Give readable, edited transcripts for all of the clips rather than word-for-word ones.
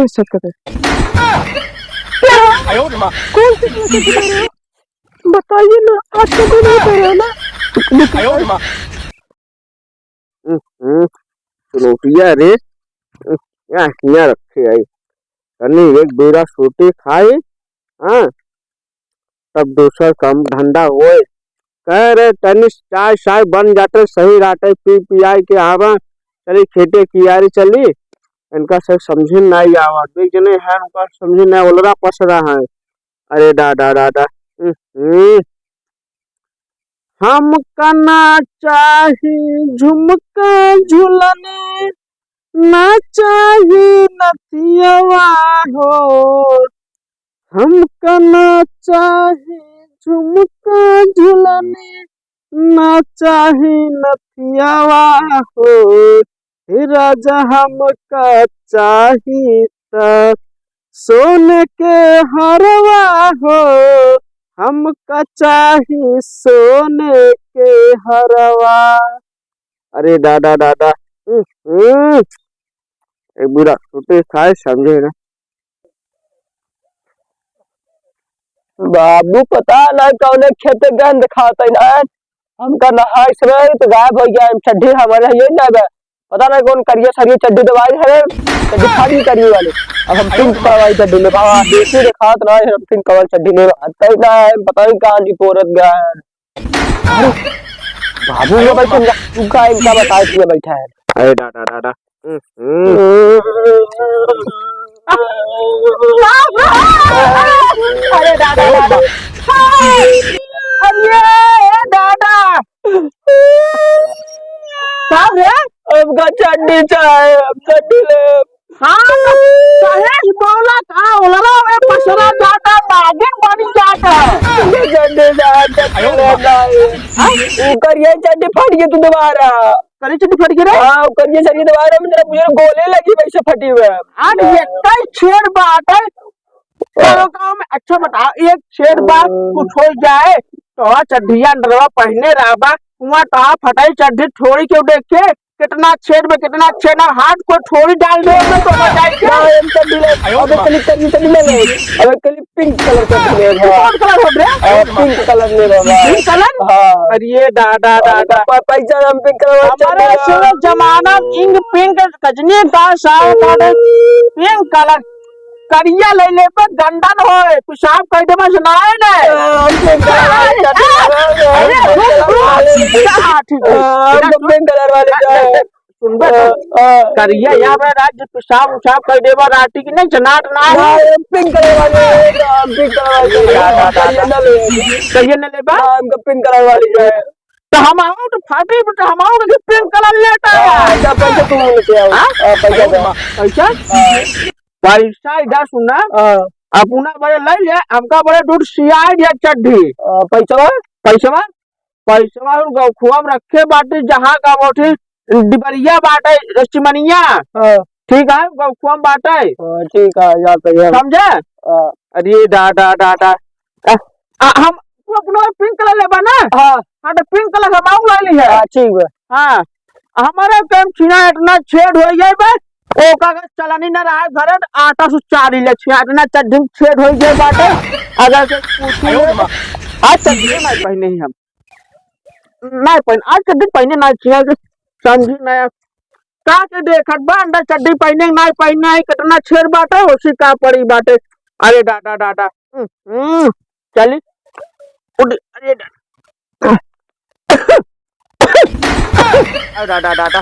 नहीं सकते। कौन सी चीज़ बता रहे हो? बताइए ना, आज का दिन ही तो है ना। रोटियां रे क्या हिया रखे आई तनी एक बेरा सोटे खाए। हाँ तब दूसर काम धंधा होए। कह रहे तनी चाय शाय बन जाते सही राटे पी पियाई के आवा चली खेते कियारी चली। इनका सब समझी नहीं आवा देख जने है उनका समझी नहीं ओलरा पस रहा है। अरे दादा दादा हमका ना चाही झुमका झुलने ना चाही नथियावा हो। हमका ना चाही झुमका झुलने ना चाही नथियावा हो। हे राजा हमका चाही त सोने के हरवा हो। हमका चाही सोने के हरवा। अरे दादा दादा एक बुरा छोटे खाए समझे ना। बाबू पता ना कौन खेत गंद खाता ना हमका नहाय समय तो गायब हो गया चड्डी हमारे ये ना पता नहीं कौन करिए सरिये चड्डी दवाई है चड्डी फाड़ी करिए वाले। अब हम पिंक दवाई चड्डी ले बाबा देसी रे खात ना है पिंक कवर चड्डी ले आता ही ना है पता नहीं कहां की पोरत गया है। बाबू ये बैठे उनका इनका बताए कि बैठा है। अरे दादा दादा अरे दादा दादा अरे दादा साहब रे हमका चड्डी चाहिए हम चड्डी ले। हाँ सहेज बोला था ओलरा में पसरा जाता नागिन बनी जाता चड्डी ऊपर ये चड्डी फट गई तू दोबारा करी चड्डी फट गई रे। हाँ ऊपर ये सरिये दोबारा मुझे गोले लगी वैसे फटी हुए। आज ये कई छेड़ बात है गाँव में। अच्छा बता एक छेड़ बात कुछ हो जाए तो चड्ढिया अंडरवा पहने रहा कुआं तो फटाई चड्ढी थोड़ी क्यों देख के कितना छेड़ में कितना छेड़ हाथ को थोड़ी डाल दो मैं तो अबे चली ले अबे कल पिंक कलर का ले कौन कलर हो रे? पिंक कलर ले बाबा पिंक कलर। हाँ अरे दादा दादा पैसा हम पिंक कलर हमारे से जमाना इंग पिंक कजनी दास पिंक कलर करिया ले ले पे गंडन होए पेशाब कर दे बस ना है ना। पिंक कलर वाले करिया यहाँ पे राज्य पेशाब उशाब कर दे राटी की नहीं चनाट ना पिंक कलर वाले पिंक कलर वाले करिया ले ले बा हमको पिंक कलर वाली तो हम आऊं तो फाटी तो हम आऊं कि पिंक कलर लेता है पैसा तुम लेते आओ पैसा पैसा इधर सुनना अपना बड़े ले ले हमका बड़े दूध सियाई दिया चड्ढी पैसा पैसा पैसा गौखुआ में रखे बाटे जहाँ का बोटी डिबरिया बाटे रचिमनिया ठीक है गौखुआ में बाटे ठीक है यार समझे। अरे दादा दादा हम तू अपना पिंक कलर लेबा ना। हाँ हाँ तो पिंक कलर हम आऊं ले ली है। ठीक है हाँ हमारे टाइम छीना इतना छेड़ हो गए बस ओ का चलानी ना रहा घर आटा से चारी ले इतना चड्ढी छेड़ हो गए बाटे अगर से पूछी आज चड्ढी नहीं पहने ही हम नहीं पहने आज चड्ढी पहने नहीं चाहिए समझी नहीं का के देखत बा अंडा चड्ढी पहने नहीं पहने कितना छेड़ बाटे उसी का पड़ी बाटे। अरे दादा दादा चली अरे दादा दादा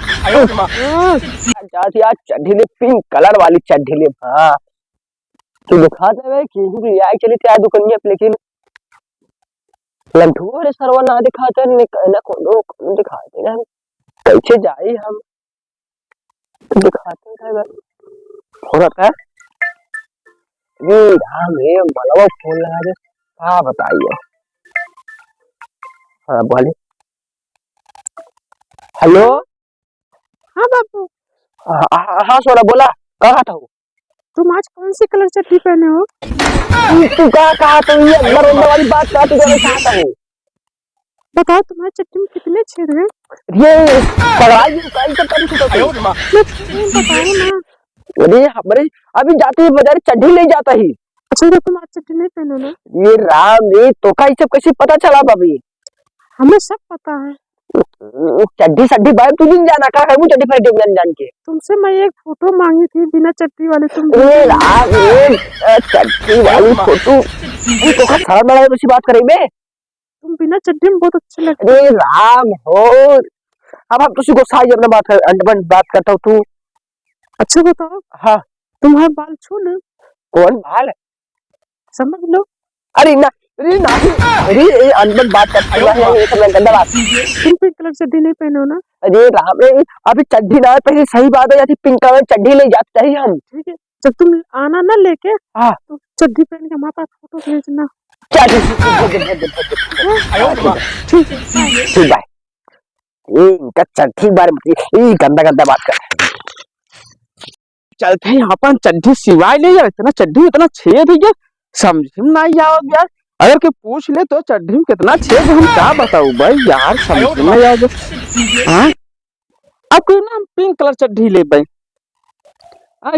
यार चड्ढी ले पिंक कलर वाली चड्ढी ले हाँ तू दिखा दे कि आई चली क्या दुकान में लेकिन लंठोरे सरवा ना दिखाते ना कोनो दिखाते ना कैसे जाए हम दिखाते हैं हो रहा है ये हमें बलवा फोन लगा दे हाँ बताइए। हाँ बोले हेलो हाँ बाबू हाँ सोना बोला कहा था तुम आज कौन सी कलर चड्ढी पहने हो? तू कहा तो ये वाली बात कहा तू चाहता है बताओ तुम्हारे चड्ढी में कितने छेद हैं? ये पढ़ाई का कर मैं बता रहा ना अरे हमारे अभी जाते ही बाजार चड्ढी ले जाता ही। अच्छा तो तुम आज चड्ढी नहीं पहनो ना? ये राम ये तो का ये सब कैसे पता चला भाभी? हमें सब पता है। चड्ढी सड्ढी भाई तू नहीं जाना का है वो चड्ढी पहन के जान के। तुमसे मैं एक फोटो मांगी थी बिना चड्ढी वाली, तुम ये राम ये चड्ढी वाली फोटो ये तो का शर्म लगा ऐसी बात करे बे। तुम बिना चड्ढी में बहुत अच्छे लगते। अरे राम हो अब हम तुझसे गुस्सा ही अपना बात करता हूँ तू। अच्छा बताओ, हाँ तुम्हारे बाल छू ना? कौन बाल है? समझ लो। अरे ना अरे नहीं अरे ये अनबन बात करता है ये सब गंदा बात। तुम पिंक कलर चड्ढी नहीं पहनो ना? अरे राम रे अभी चड्ढी ना पहले सही बात है जाती पिंक कलर चड्ढी ले जाते ही हम। ठीक है, जब तुम आना ना लेके हाँ तो चड्ढी पहन के हमारे पास फोटो भेजना। ठीक है भाई ये इनका चड्ढी बारे में ये गंदा गंदा बात कर। चलते हैं यहाँ पर चड्ढी सिवाय ले यार, इतना चड्ढी इतना छेद है यार, समझ में नहीं आओगे यार। अगर कोई पूछ ले तो चड्ढी में कितना छेद है, हम क्या बताऊं भाई यार, समझ में नहीं आओगे। हाँ अब कोई ना हम पिंक कलर चड्ढी ले भाई,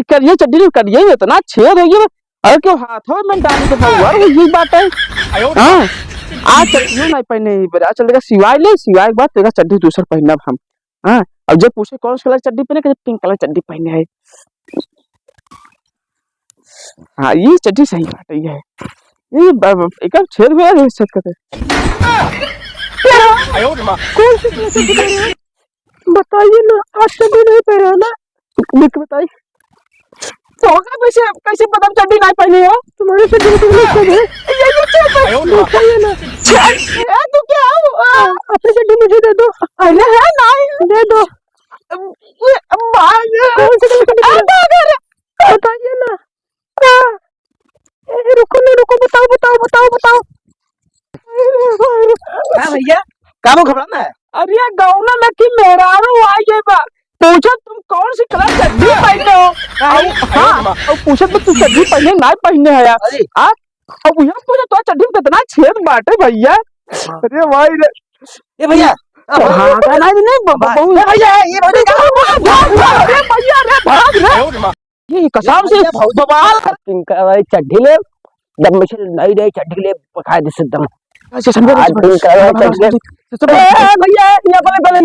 करिए चड्ढी करिए इतना छेद है ये, अगर क्यों हाथों में डाल के भाव यही बात है। हाँ आज चड्ढी नहीं पहने ही बड़ा चलेगा, सिवाय ले सिवाय के बाद तेरा चड्ढी दूसरा पहनना हम। हाँ अब जब पूछे कौन सा कलर चड्ढी पहने, कहते पिंक कलर चड्ढी पहने है। हाँ ये चड्ढी सही बात है ये एक छेद हुआ है छेद करते। कौन सी कलर चड्ढी पहन रहे हो? बताइए ना, आज चड्ढी नहीं पहना ना? बताइए तो कैसे कैसे पता चड्ढी नहीं पहने हो? तुम्हारे चड्ढी में कितने छेद है? बताइए ना। तू क्या अपनी चड्ढी मुझे दे दो। अरे है नहीं दे दो। कौन सी कलर चड्ढी पहन? बताइए ना। रुको ना रुको, बताओ बताओ बताओ बताओ। हाँ भैया काम घबराना है। अरे गौना में कि मेहरारू आई है बा, पूछो तुम कौन सी कलर चड्ढी पहने हो? हाँ और पूछो तो तू चड्ढी पहने नहीं पहने है यार। अब यहाँ पूछो तो चड्ढी में कितना छेद बाटे भैया। अरे भाई रे ये भैया हाँ नहीं बहुत भैया ये भैया रे भाग रे ये कसम से बवाल पिंक कलर चड्ढी ले जब मुझे नई नई चड्ढी ले पकाए दे एकदम। अच्छा समझो आज पिंक कलर चड्ढी भैया ये पहले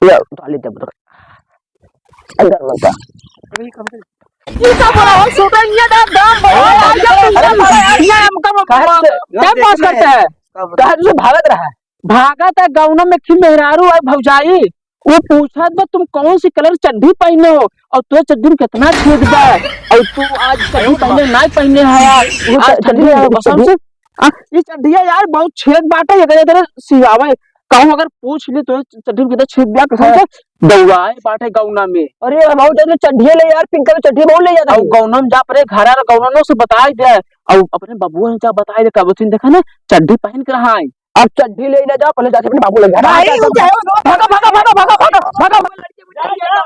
ये डाली दे बता अंदर लगा ये क्या बोला है सुबह ये दाम बहुत ये हमका क्या पास करता है कहां से भागत रहा है? भागत है गौना में कि मेहरारू है भौजाई, वो पूछा बा तुम कौन सी कलर चड्ढी पहने हो और तुझे चड्ढी में कितना छेद बा और तू आज चड्ढी पहने नहीं पहने है यार। चड्ढी कसम से ये चड्ढिया यार बहुत छेद बाटे इधर सिवावे कहूं अगर पूछ ले तो चड्ढी में कितना छेद बा कसम से दौड़ाए बाटे गौना में। अरे बहुत ज्यादा चड्ढी ले यार पिंक कलर चड्ढी बहुत ले जाता है। और गौना में जा परे घर आ गौना से बताई दे और अपने बबुआ ने जा बताई दे कब तुम देखा ना चड्ढी पहन के रहा है। अब चड्ढी ले ना जाओ पहले जाके अपने बाबू लग भागा भागा भागा भागा भागा भागा भागा